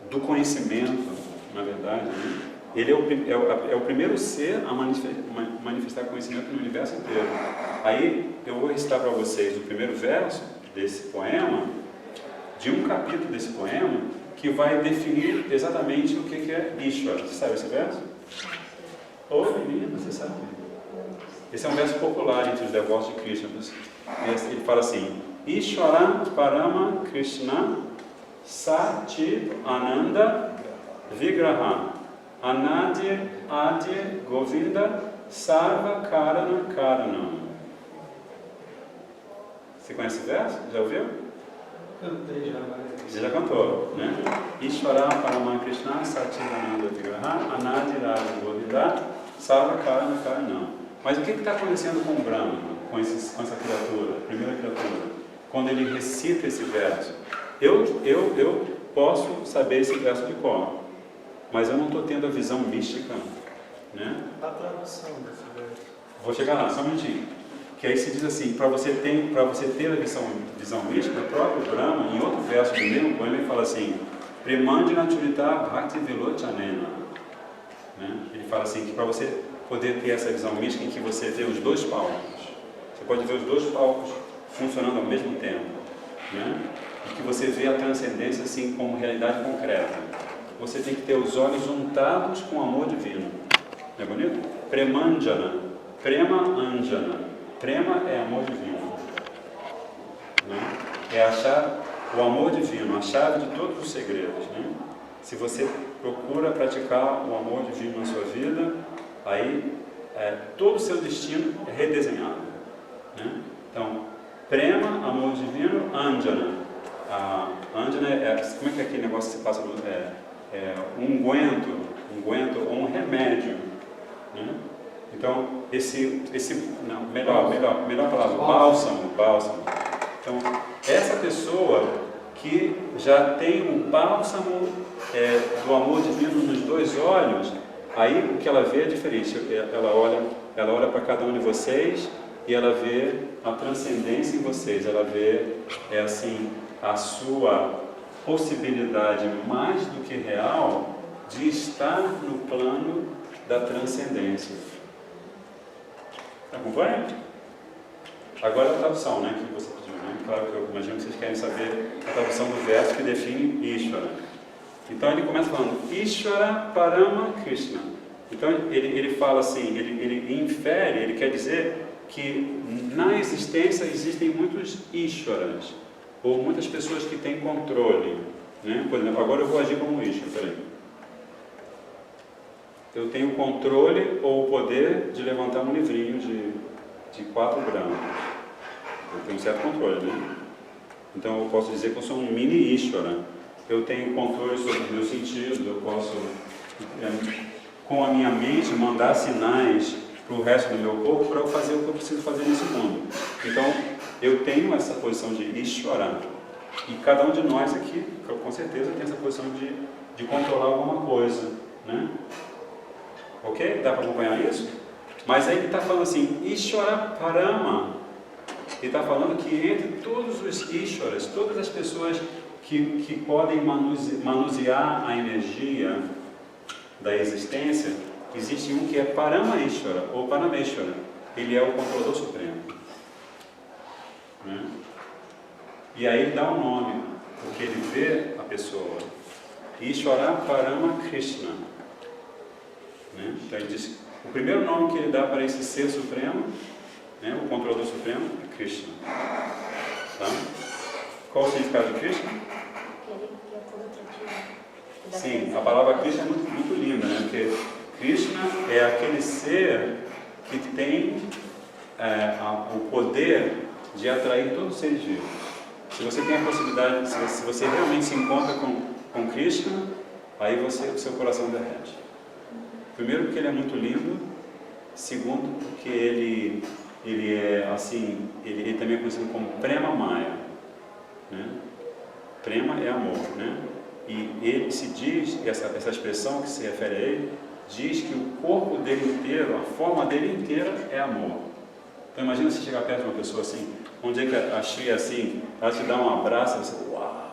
do conhecimento, na verdade. Né? Ele é o primeiro ser a manifestar conhecimento no universo inteiro. Aí eu vou recitar para vocês o primeiro verso desse poema, de um capítulo desse poema, que vai definir exatamente o que é Ishvara. Você sabe esse verso? Ô menino, você sabe? Esse é um verso popular entre os devotos de Krishna. Ele fala assim: Ishvara Parama Krishna Sachit Ananda Vigraha Anadi Adi Govinda Sarva Karana Karanam. Você conhece esse verso? Já ouviu? Cantei já várias vezes. Você já cantou, né? Ishvara Parama Krishna Satchidananda Vigraha Anadi Adi Govinda Sarva Karana Karanam. Mas o que está acontecendo com o Brahma, com essa criatura, a primeira criatura, quando ele recita esse verso? Eu posso saber esse verso de cor, mas eu não estou tendo a visão mística, né? A tradução desse verso. Vou chegar lá, só um minutinho. Que aí se diz assim, para você ter a visão mística, o próprio Brahma, em outro verso do mesmo poema, ele fala assim: Premandina Churita Bhakti Vilochanena. Né? Ele fala assim, que para você poder ter essa visão mística em que você vê os 2 palcos, você pode ver os 2 palcos funcionando ao mesmo tempo, né? E que você vê a transcendência assim como realidade concreta. Você tem que ter os olhos untados com o amor divino. Não é bonito? Premanjana, Prema Anjana. Prema é amor divino, né? É achar o amor divino, a chave de todos os segredos, né? Se você procura praticar o amor divino na sua vida, aí todo o seu destino é redesenhado, né? Então, Prema, amor divino, Anjana. Anjana como é que é aquele negócio que se passa um unguento ou um remédio, né? Então, melhor palavra, bálsamo. Então, essa pessoa que já tem o bálsamo do amor divino nos 2 olhos, aí o que ela vê é diferente. Ela olha para cada um de vocês e ela vê a transcendência em vocês. Ela vê a sua possibilidade mais do que real de estar no plano da transcendência. Acompanha? Agora a tradução, né, que você pediu, né? Claro que eu imagino que vocês querem saber a tradução do verso que define Ishvara. Então ele começa falando Ishvara Parama Krishna. Então ele fala assim, ele infere, ele quer dizer que na existência existem muitos Ishvaras, ou muitas pessoas que têm controle, né? Por exemplo, agora eu vou agir como Ishvara, peraí. Eu tenho o controle ou o poder de levantar um livrinho de 4 gramas. Eu tenho um certo controle, né? Então eu posso dizer que eu sou um mini Ishvara. Eu tenho controle sobre os meus sentidos, eu posso, com a minha mente, mandar sinais para o resto do meu corpo para eu fazer o que eu preciso fazer nesse mundo. Então eu tenho essa posição de Ishvara. E cada um de nós aqui, com certeza, tem essa posição de controlar alguma coisa, né? Ok? Dá para acompanhar isso? Mas aí ele está falando assim, Ishvara Parama. Ele está falando que entre todos os Ishvaras, todas as pessoas que podem manusear a energia da existência, existe um que é Parama Ishvara, ou Parameshvara. Ele é o controlador supremo. Né? E aí ele dá um nome, porque ele vê a pessoa. Ishvara Parama Krishna. Né? Então ele diz, o primeiro nome que ele dá para esse ser supremo, né, o controlador supremo, é Krishna. Tá? Qual o significado de Krishna? Sim, a palavra Krishna é muito linda, né? Porque Krishna é aquele ser que tem o poder de atrair todos os seres vivos. Se você tem a possibilidade, se você realmente se encontra com Krishna, aí o seu coração derrete. Primeiro porque ele é muito lindo, segundo porque ele é assim, ele também é conhecido como Prema Maya, né? Prema é amor, né? E ele se diz, essa expressão que se refere a ele, diz que o corpo dele inteiro, a forma dele inteira é amor. Então imagina você chegar perto de uma pessoa assim, um dia que a Shri assim, ela te dá um abraço, você, uau,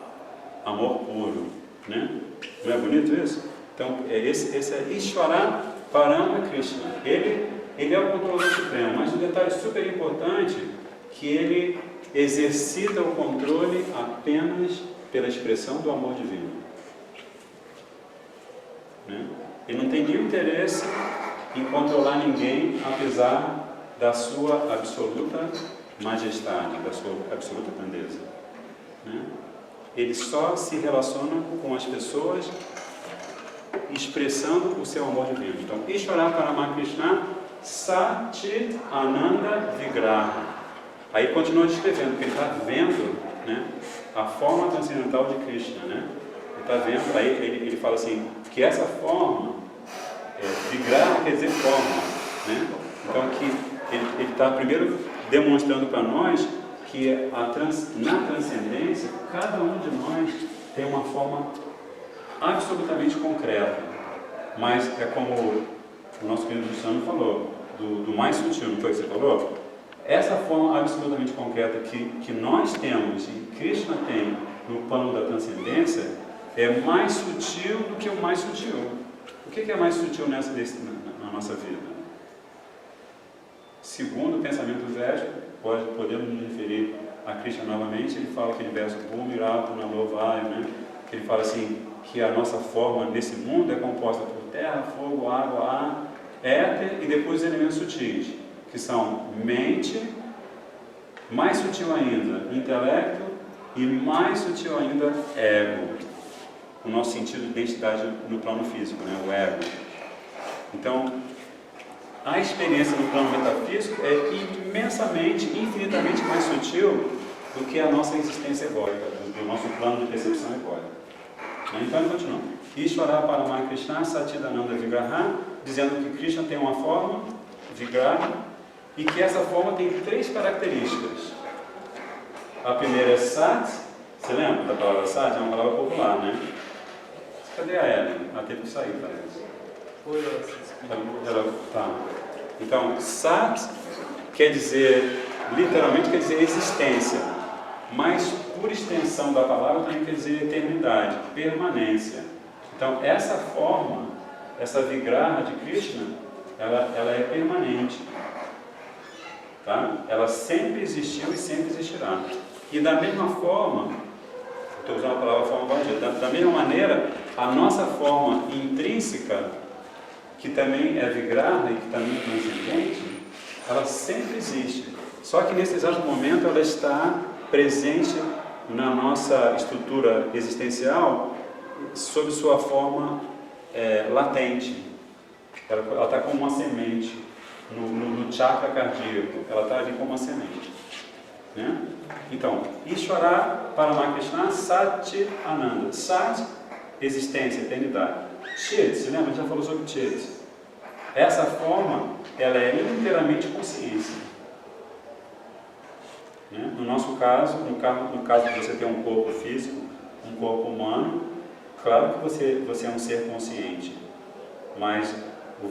amor puro, né? Não é bonito isso? Então esse é Ishvara Parama Krishna. Ele é o controlador supremo, mas um detalhe super importante, que ele exercita o controle apenas pela expressão do amor divino, né? Ele não tem nenhum interesse em controlar ninguém, apesar da sua absoluta majestade, da sua absoluta grandeza, né? Ele só se relaciona com as pessoas expressando o seu amor divino. Então, Ishvara Parama Krishna Sati Ananda Vigraha. Aí continua descrevendo, porque ele está vendo, né, a forma transcendental de Krishna, né? Ele está vendo, aí ele fala assim, que essa forma, Vigraha quer dizer forma, né? Então que ele está primeiro demonstrando para nós que na transcendência, cada um de nós tem uma forma absolutamente concreta, mas é como o nosso querido Luciano falou, do mais sutil, não foi o que você falou? Essa forma absolutamente concreta que nós temos e Krishna tem no plano da transcendência é mais sutil do que o mais sutil. O que é mais sutil na nossa vida? Segundo o pensamento védico, podemos nos referir a Krishna novamente, ele fala aquele verso Bhumirato Nalovaya, né? Que ele fala assim, que a nossa forma nesse mundo é composta por terra, fogo, água, ar, éter e depois os elementos sutis, que são mente, mais sutil ainda, intelecto e mais sutil ainda, ego. O nosso sentido de identidade no plano físico, né? O ego. Então, a experiência no plano metafísico é imensamente, infinitamente mais sutil do que a nossa existência egóica, do nosso plano de percepção egóica. Então ele continua. Ishvara Parama Krishna Satidananda Vigraha, dizendo que Krishna tem uma forma, Vigraha, e que essa forma tem 3 características. A primeira é Sat, você lembra da palavra Sat? É uma palavra popular, né? Cadê a Ellen? Ela teve que sair, parece. Tá. Então, Sat quer dizer, literalmente quer dizer existência, mas por extensão da palavra também quer dizer eternidade, permanência. Então, essa forma, essa Vigraha de Krishna, ela é permanente. Tá? Ela sempre existiu e sempre existirá. E da mesma forma, estou usando a palavra forma bandida, da mesma maneira, a nossa forma intrínseca, que também é Vigraha e que também é transcendente, ela sempre existe. Só que nesse exato momento ela está presente na nossa estrutura existencial sob sua forma latente. Ela está como uma semente no chakra cardíaco. Ela está ali como uma semente, né? Então, Ishvara Parama Krishna Sati Ananda. Sat, existência, eternidade. Chit, se lembra? A gente já falou sobre Chit. Essa forma, ela é inteiramente consciência. Né? No nosso caso, no caso de você ter um corpo físico, um corpo humano, claro que você é um ser consciente, mas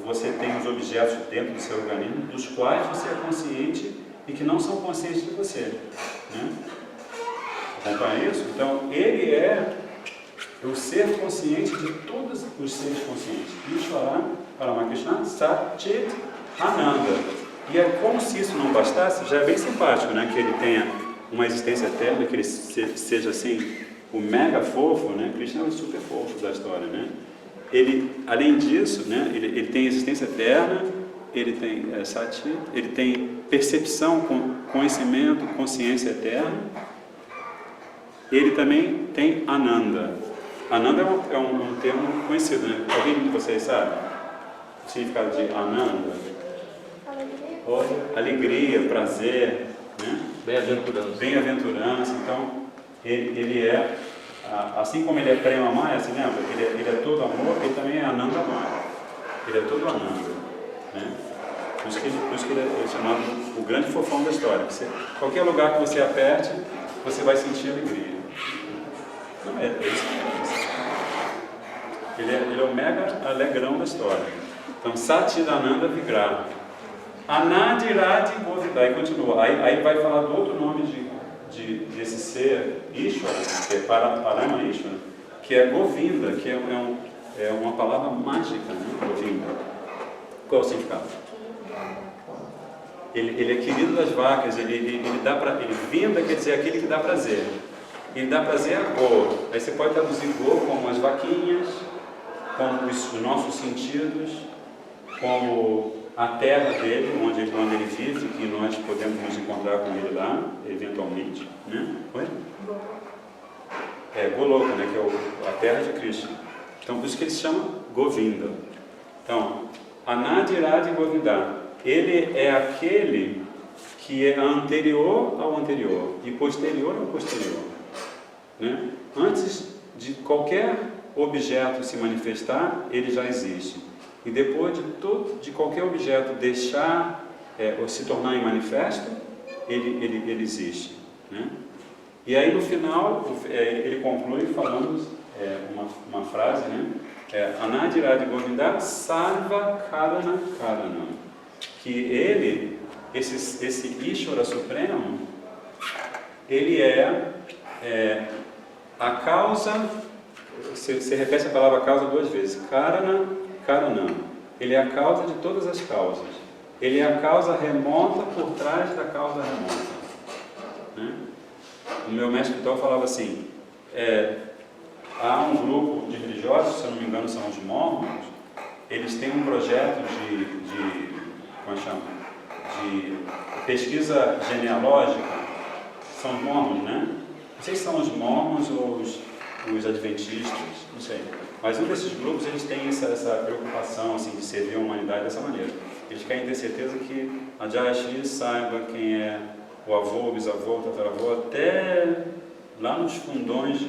você tem os objetos dentro do seu organismo, dos quais você é consciente e que não são conscientes de você. Né? Acompanha isso? Então, ele é o ser consciente de todos os seres conscientes. Ishvara Parama Krishna Sat-Chit Ananda. E é como se isso não bastasse, já é bem simpático, né? Que ele tenha uma existência eterna, que ele seja assim, o mega fofo, né? Krishna é o super fofo da história, né? Ele, além disso, né? Ele tem existência eterna, ele tem Sati, ele tem percepção, conhecimento, consciência eterna. Ele também tem Ananda. Ananda é um termo conhecido, né? Alguém de vocês sabe o significado de Ananda? Alegria, prazer, né? Bem-aventurança. Bem-aventurança. Então, ele é, assim como ele é Prema Maya, se lembra? Ele é todo amor, ele também é Ananda Maya. Ele é todo Ananda, né? Por isso que ele é chamado o grande fofão da história. Qualquer lugar que você aperte, você vai sentir alegria. Não é isso. Ele é o mega alegrão da história. Então, Satchidananda Vigraha. Anadiradi Govindha. Aí continua. Aí vai falar do outro nome desse ser, Ishvara, que é Parama Ishvara, que é Govinda, que é uma palavra mágica, né? Govinda. Qual é o significado? Ele é querido das vacas, ele vinda quer dizer aquele que dá prazer. Ele dá prazer a Go. Aí você pode traduzir Go como as vaquinhas, como os nossos sentidos, como a terra dele, onde ele vive, que nós podemos nos encontrar com ele lá, eventualmente, né? Oi? Goloka, né? Que é a terra de Krishna. Então, por isso que ele se chama Govinda. Então, Anadiradi Govinda, ele é aquele que é anterior ao anterior e posterior ao posterior, né? Antes de qualquer objeto se manifestar, ele já existe. E depois de qualquer objeto deixar ou se tornar em manifesto, ele existe, né? E aí no final ele conclui falando uma frase, né? Anadiradi Govinda Sarva Karana Karana, que ele, esse Ishvara Supremo, ele é a causa. Você repete a palavra causa 2 vezes. Karana, Karana. Ele é a causa de todas as causas. Ele é a causa remota por trás da causa remota, né? O meu mestre espiritual falava assim, há um grupo de religiosos, se eu não me engano são os mormons, eles têm um projeto de pesquisa genealógica. São os mormons, né? Não sei se são os mormons ou os adventistas, não sei. Mas um desses grupos, eles têm essa preocupação assim, de servir a humanidade dessa maneira. Eles querem ter certeza que a Jayashi saiba quem é o avô, o bisavô, o tataravô, até lá nos fundões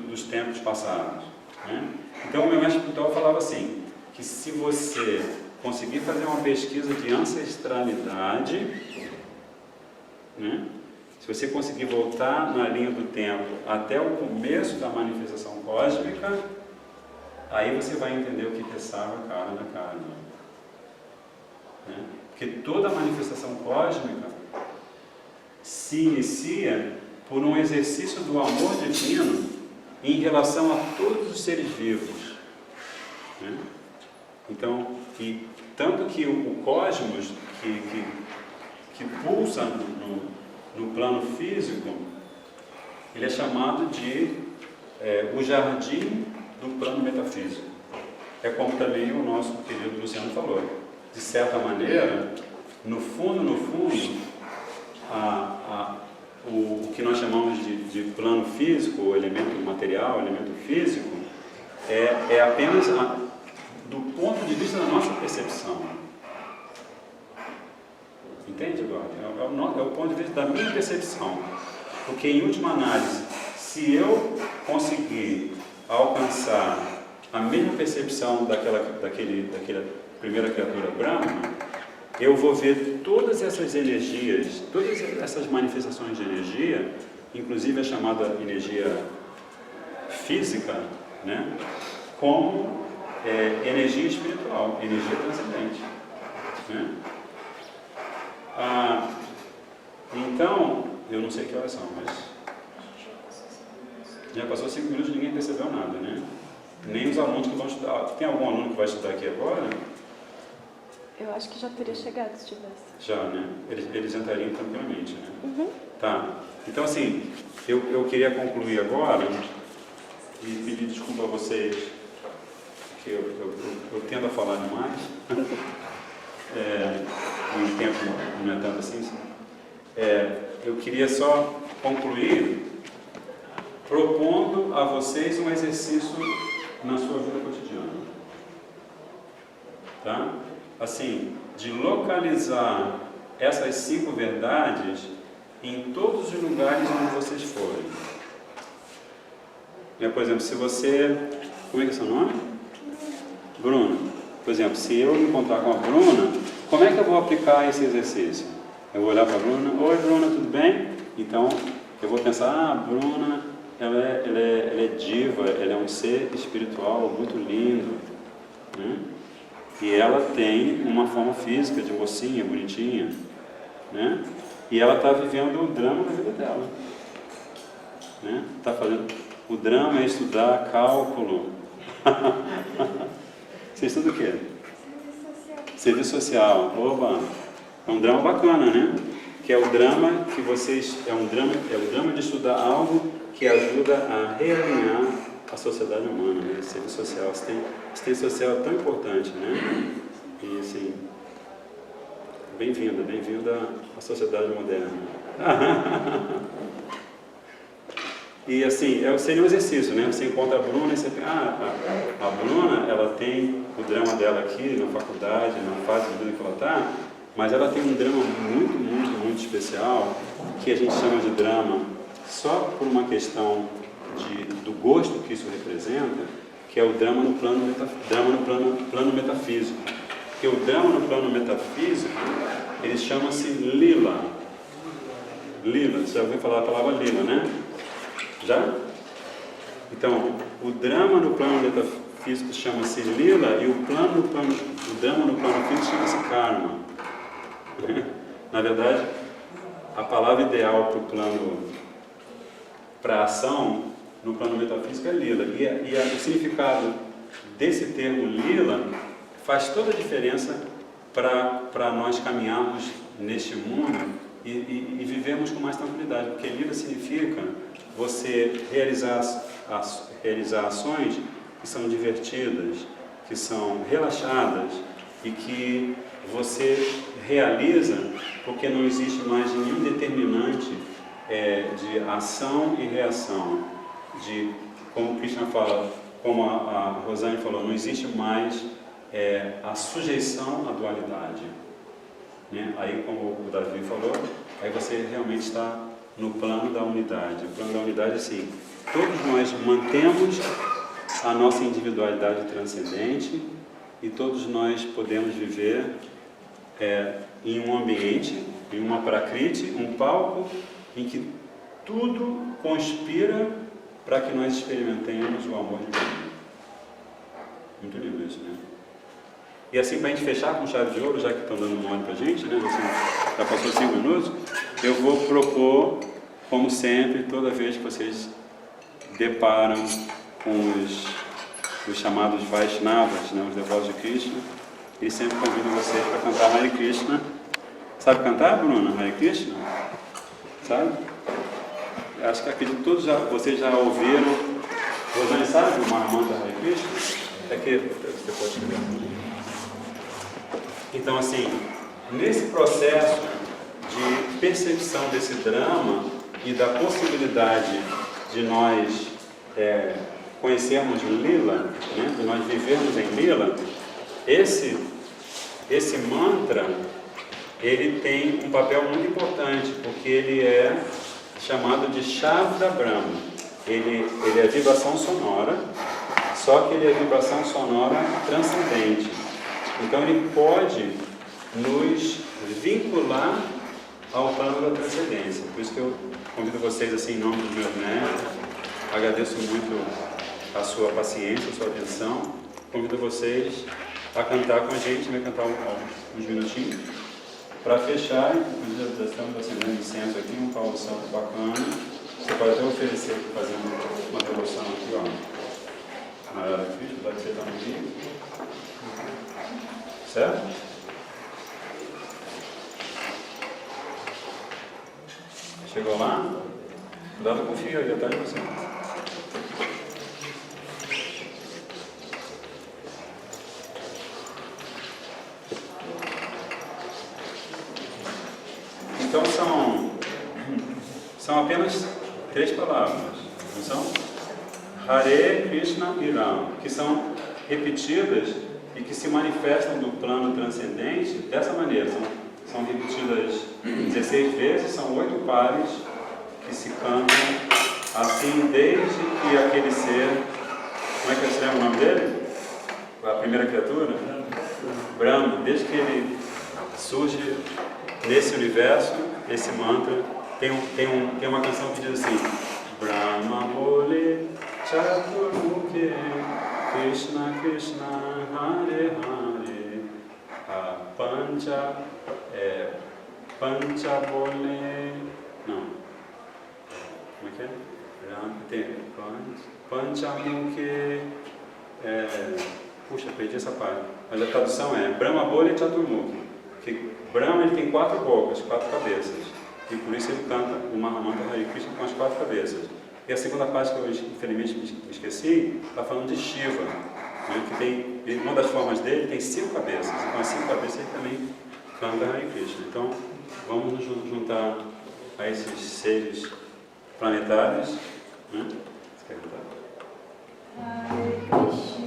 dos tempos passados, né? Então, o meu mestre espiritual falava assim, que se você conseguir fazer uma pesquisa de ancestralidade, né? Se você conseguir voltar na linha do tempo até o começo da manifestação cósmica, aí você vai entender o que é Sarva Karana Karana, né? Porque toda manifestação cósmica se inicia por um exercício do amor divino em relação a todos os seres vivos, né? Então, tanto que o cosmos que pulsa no plano físico, ele é chamado de o jardim do plano metafísico. É como também o nosso querido Luciano falou. De certa maneira, no fundo, o que nós chamamos de plano físico, o elemento material, o elemento físico, é apenas do ponto de vista da nossa percepção. Entende agora? É o ponto de vista da minha percepção. Porque, em última análise, se eu conseguir alcançar a mesma percepção daquela primeira criatura Brahma, eu vou ver todas essas energias, todas essas manifestações de energia, inclusive a chamada energia física, né, como energia espiritual, energia transcendente, né? Então, eu não sei que horas são, mas já passou 5 minutos e ninguém percebeu nada, né? Nem os alunos que vão estudar. Tem algum aluno que vai estudar aqui agora? Eu acho que já teria chegado se tivesse. Já, né? Eles entrariam tranquilamente, né? Uhum. Tá. Então, assim, eu queria concluir agora e pedir desculpa a vocês, que eu tendo a falar demais. O tempo não é tanto assim. Eu queria só concluir propondo a vocês um exercício na sua vida cotidiana, tá? Assim, de localizar essas 5 verdades em todos os lugares onde vocês forem. Por exemplo, se você... Como é que é seu nome? Bruna. Por exemplo, se eu me encontrar com a Bruna, como é que eu vou aplicar esse exercício? Eu vou olhar para a Bruna, oi Bruna, tudo bem? Então, eu vou pensar, a Bruna, ela é diva, ela é um ser espiritual muito lindo, né? E ela tem uma forma física de mocinha, bonitinha, né? E ela está vivendo o drama da vida dela, né? Tá fazendo... O drama é estudar cálculo. Você estuda o quê? Serviço social. Oba! É um drama bacana, né? Que é o drama que vocês... É o drama de estudar algo que ajuda a realinhar a sociedade humana, né? Serviço social. Assistência social é tão importante, né? E assim... Bem-vinda à sociedade moderna. E assim, seria um exercício, né? Você encontra a Bruna e você pensa, a Bruna, ela tem o drama dela aqui na faculdade, na fase de vida que ela está, mas ela tem um drama muito, muito, muito especial, que a gente chama de drama só por uma questão do gosto que isso representa, que é o drama no plano metafísico. Porque o drama no plano metafísico, ele chama-se lila. Lila, você já ouviu falar a palavra lila, né? Já? Então, o drama no plano metafísico chama-se lila e o drama no plano físico chama-se karma. Na verdade, a palavra ideal para a ação no plano metafísico é lila. E o significado desse termo lila faz toda a diferença para nós caminharmos neste mundo e vivermos com mais tranquilidade, porque lila significa você realizar ações que são divertidas, que são relaxadas e que você realiza porque não existe mais nenhum determinante de ação e reação. Como Krishna fala, como a Rosane falou, não existe mais a sujeição à dualidade, né? Aí, como o Davi falou, aí você realmente está no plano da unidade. O plano da unidade é assim, todos nós mantemos a nossa individualidade transcendente e todos nós podemos viver em um ambiente, em uma prakriti, um palco em que tudo conspira para que nós experimentemos o amor de Deus. Muito lindo isso, né? E assim, para a gente fechar com chave de ouro, já que estão dando um olho para a gente, né? Assim, já passou 5 minutos, eu vou propor, como sempre, toda vez que vocês deparam com os chamados Vaishnavas, né? Os devotos de Krishna, eles sempre convidam vocês para cantar Hare Krishna. Sabe cantar, Bruna? Hare Krishna? Sabe? Acho que acredito que todos vocês já ouviram. Rosane, sabe o Mahamanta Hare Krishna? É que você pode escrever. Então, assim, nesse processo de percepção desse drama e da possibilidade de nós conhecermos Lila, né? De nós vivermos em Lila, esse mantra, ele tem um papel muito importante, porque ele é chamado de Shabda Brahma. Ele é vibração sonora, só que ele é vibração sonora transcendente. Então ele pode nos vincular ao plano da transcendência. Por isso que eu convido vocês, assim, em nome dos meus netos, agradeço muito a sua paciência, a sua atenção. Convido vocês a cantar com a gente, vai cantar uns minutinhos. Para fechar, inclusive já estamos acendendo incenso aqui, um pau santo bacana. Você pode até oferecer, fazendo uma devoção aqui, ó. Na hora Krishna, pode ser também. Certo? Chegou lá? Cuidado com o fio aí, atrás de você. Então são apenas 3 palavras, não são? Hare Krishna e Ram, que são repetidas e que se manifestam no plano transcendente dessa maneira. São repetidas 16 vezes, são 8 pares que se cantam Assim, desde que aquele ser, como é que você lembra o nome dele? A primeira criatura? Brahma, desde que ele surge nesse universo, esse mantra, tem uma canção que diz assim: Brahma Bole Chaturmukhe Krishna Krishna Hare Hare Pancha Bole. Não. Como é que é? Tem Panchamukhe. Puxa, perdi essa parte. Mas a tradução é Brahma Bole Chaturmukhe. Que Brahma ele tem 4 bocas, 4 cabeças. E por isso ele canta o Mahamantra Hare Krishna com as 4 cabeças. E a segunda parte que eu infelizmente me esqueci, está falando de Shiva, né, que tem, uma das formas dele tem 5 cabeças. Então as 5 cabeças ele também canta Hare Krishna. Então vamos nos juntar a esses seres planetários. Né? Você quer cantar? Hare Krishna.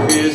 Krishna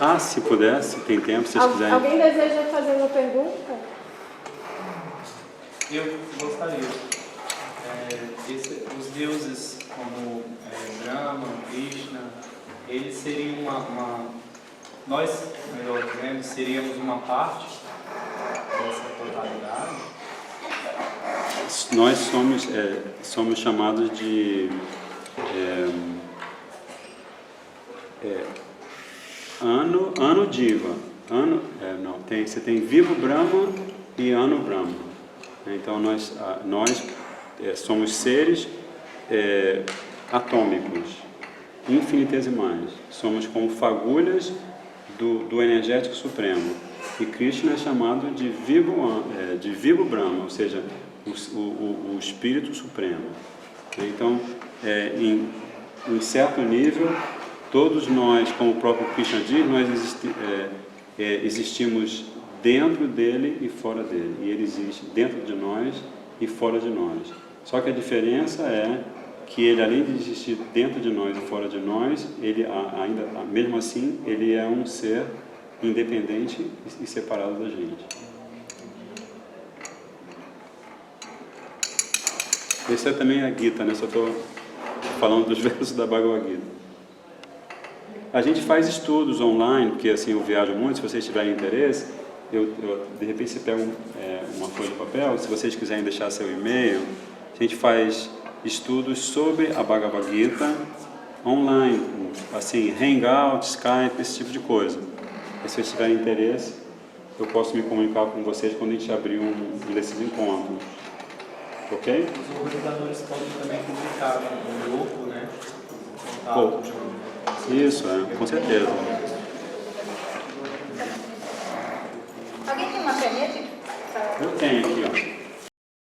Ah, se puder, se tem tempo, se vocês quiserem. Alguém deseja fazer uma pergunta? Eu gostaria. Os deuses como Brahma, Krishna, eles seriam nós, melhor dizendo, seríamos uma parte dessa totalidade? Nós somos chamados de Anu Diva. Você tem Vivo Brahma e Anu Brahma. Então nós somos seres atômicos, infinitesimais. Somos como fagulhas do energético supremo. E Krishna é chamado de Vivo Brahma, ou seja, o Espírito Supremo. Então, em certo nível, todos nós, como o próprio Krishna diz, nós existimos dentro dele e fora dele. E ele existe dentro de nós e fora de nós. Só que a diferença é que ele, além de existir dentro de nós e fora de nós, ele ainda, mesmo assim, ele é um ser independente e separado da gente. Esse é também a Gita, né? Só estou falando dos versos da Bhagavad Gita. A gente faz estudos online, porque assim eu viajo muito, se vocês tiverem interesse, de repente você pega uma folha de papel, se vocês quiserem deixar seu e-mail, a gente faz estudos sobre a Bhagavad Gita online, assim, Hangout, Skype, esse tipo de coisa. E se vocês tiverem interesse, eu posso me comunicar com vocês quando a gente abrir um desses encontros. Ok? Os organizadores podem também publicar no grupo, né? Isso, com certeza.